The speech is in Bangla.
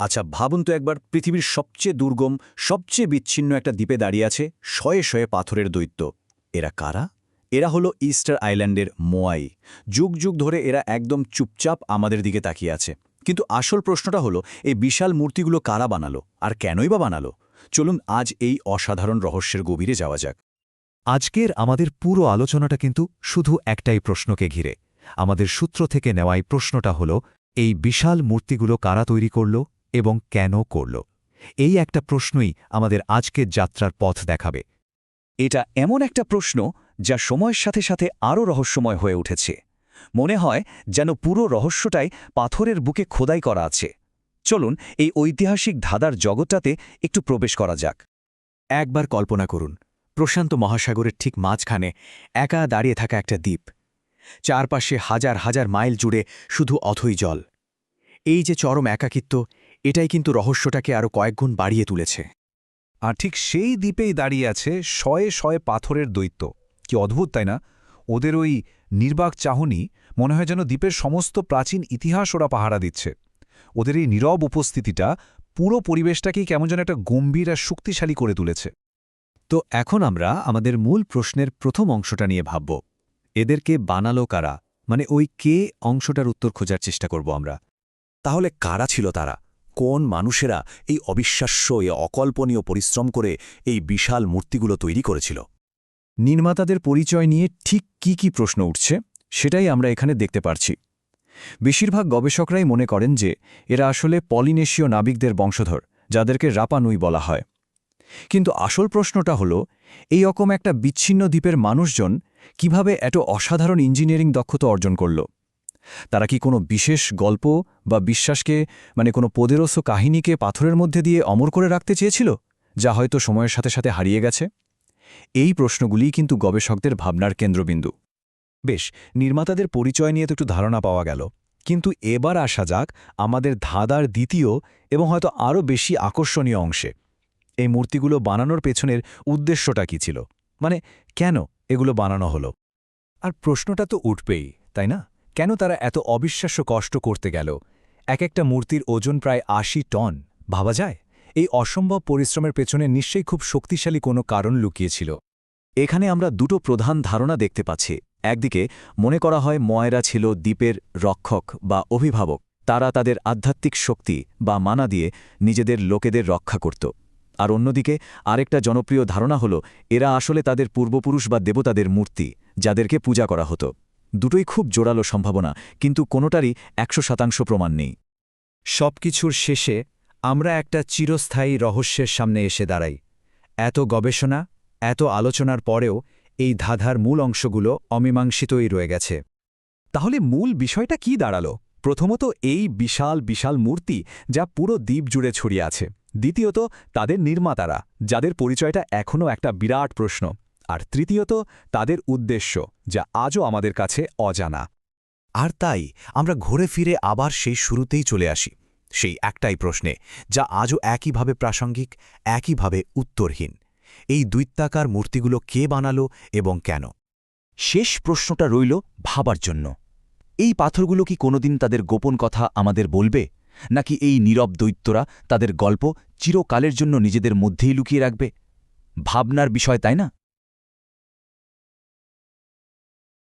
আচ্ছা ভাবুন তো একবার, পৃথিবীর সবচেয়ে দুর্গম, সবচেয়ে বিচ্ছিন্ন একটা দ্বীপে দাঁড়িয়ে আছে শয়ে শয়ে পাথরের দৈত্য। এরা কারা? এরা হলো ইস্টার আইল্যান্ডের মোয়াই। যুগ যুগ ধরে এরা একদম চুপচাপ আমাদের দিকে তাকিয়ে আছে। কিন্তু আসল প্রশ্নটা হলো, এই বিশাল মূর্তিগুলো কারা বানালো, আর কেনই বা বানালো? চলুন আজ এই অসাধারণ রহস্যের গভীরে যাওয়া যাক। আজকের আমাদের পুরো আলোচনাটা কিন্তু শুধু একটাই প্রশ্নকে ঘিরে। আমাদের সূত্র থেকে নেওয়া এই প্রশ্নটা হল, এই বিশাল মূর্তিগুলো কারা তৈরি করল এবং কেন করল? এই একটা প্রশ্নই আমাদের আজকের যাত্রার পথ দেখাবে। এটা এমন একটা প্রশ্ন যা সময়ের সাথে সাথে আরও রহস্যময় হয়ে উঠেছে। মনে হয় যেন পুরো রহস্যটাই পাথরের বুকে খোদাই করা আছে। চলুন এই ঐতিহাসিক ধাঁধার জগৎটাতে একটু প্রবেশ করা যাক। একবার কল্পনা করুন, প্রশান্ত মহাসাগরের ঠিক মাঝখানে একা দাঁড়িয়ে থাকা একটা দ্বীপ। চারপাশে হাজার হাজার মাইল জুড়ে শুধু অথই জল। এই যে চরম একাকিত্ব, এটাই কিন্তু রহস্যটাকে আরও কয়েকগুণ বাড়িয়ে তুলেছে। আর ঠিক সেই দ্বীপেই দাঁড়িয়ে আছে শয়ে শয়ে পাথরের দৈত্য। কি অদ্ভুত, তাই না? ওদের ওই নির্বাক চাহনি, মনে হয় যেন দ্বীপের সমস্ত প্রাচীন ইতিহাস ওরা পাহারা দিচ্ছে। ওদের এই নীরব উপস্থিতিটা পুরো পরিবেশটাকেই কেমন যেন একটা গম্ভীর আর শক্তিশালী করে তুলেছে। তো এখন আমরা আমাদের মূল প্রশ্নের প্রথম অংশটা নিয়ে ভাবব। এদেরকে বানালো কারা, মানে ওই কে অংশটার উত্তর খোঁজার চেষ্টা করব আমরা। তাহলে কারা ছিল তারা? কোন মানুষেরা এই অবিশ্বাস্য, এই অকল্পনীয় পরিশ্রম করে এই বিশাল মূর্তিগুলো তৈরি করেছিল? নির্মাতাদের পরিচয় নিয়ে ঠিক কি প্রশ্ন উঠছে, সেটাই আমরা এখানে দেখতে পারছি। বেশিরভাগ গবেষকরাই মনে করেন যে এরা আসলে পলিনেশীয় নাবিকদের বংশধর, যাদেরকে রাপা নুই বলা হয়। কিন্তু আসল প্রশ্নটা হলো, এই রকম একটা বিচ্ছিন্ন দ্বীপের মানুষজন কিভাবে এত অসাধারণ ইঞ্জিনিয়ারিং দক্ষতা অর্জন করল? তারা কি কোনো বিশেষ গল্প বা বিশ্বাসকে, মানে কোনো পোদেরোসো কাহিনীকে পাথরের মধ্যে দিয়ে অমর করে রাখতে চেয়েছিল, যা হয়তো সময়ের সাথে সাথে হারিয়ে গেছে? এই প্রশ্নগুলিই কিন্তু গবেষকদের ভাবনার কেন্দ্রবিন্দু। বেশ, নির্মাতাদের পরিচয় নিয়ে তো একটু ধারণা পাওয়া গেল, কিন্তু এবার আসা যাক আমাদের ধাঁধার দ্বিতীয় এবং হয়তো আরও বেশি আকর্ষণীয় অংশে। এই মূর্তিগুলো বানানোর পেছনের উদ্দেশ্যটা কী ছিল? মানে কেন এগুলো বানানো হলো? আর প্রশ্নটা তো উঠবেই, তাই না? কেন তারা এত অবিশ্বাস্য কষ্ট করতে গেল? এক একটা মূর্তির ওজন প্রায় ৮০ টন। ভাবা যায়, এই অসম্ভব পরিশ্রমের পেছনে নিশ্চয়ই খুব শক্তিশালী কোনো কারণ লুকিয়েছিল। এখানে আমরা দুটো প্রধান ধারণা দেখতে পাচ্ছি। একদিকে মনে করা হয় ময়রা ছিল দ্বীপের রক্ষক বা অভিভাবক। তারা তাদের আধ্যাত্মিক শক্তি বা মানা দিয়ে নিজেদের লোকেদের রক্ষা করত। আর অন্যদিকে আরেকটা জনপ্রিয় ধারণা হল, এরা আসলে তাদের পূর্বপুরুষ বা দেবতাদের মূর্তি, যাদেরকে পূজা করা হতো। দুটোই খুব জোরালো সম্ভাবনা, কিন্তু কোনোটারই ১০০% প্রমাণ নেই। সবকিছুর শেষে আমরা একটা চিরস্থায়ী রহস্যের সামনে এসে দাঁড়াই। এত গবেষণা, এত আলোচনার পরেও এই ধাঁধার মূল অংশগুলো অমীমাংসিতই রয়ে গেছে। তাহলে মূল বিষয়টা কি দাঁড়ালো? প্রথমত, এই বিশাল বিশাল মূর্তি যা পুরো দ্বীপ জুড়ে ছড়িয়ে আছে। দ্বিতীয়ত, তাদের নির্মাতারা, যাদের পরিচয়টা এখনও একটা বিরাট প্রশ্ন। আর তৃতীয়ত, তাদের উদ্দেশ্য, যা আজও আমাদের কাছে অজানা। আর তাই আমরা ঘুরে ফিরে আবার সেই শুরুতেই চলে আসি, সেই একটাই প্রশ্নে, যা আজও একইভাবে প্রাসঙ্গিক, একইভাবে উত্তরহীন। এই দৈত্যাকার মূর্তিগুলো কে বানালো এবং কেন? শেষ প্রশ্নটা রইল ভাবার জন্য। এই পাথরগুলো কি কোনোদিন তাদের গোপন কথা আমাদের বলবে, নাকি এই নীরব দৈত্যরা তাদের গল্প চিরকালের জন্য নিজেদের মধ্যেই লুকিয়ে রাখবে? ভাবনার বিষয়, তাই না?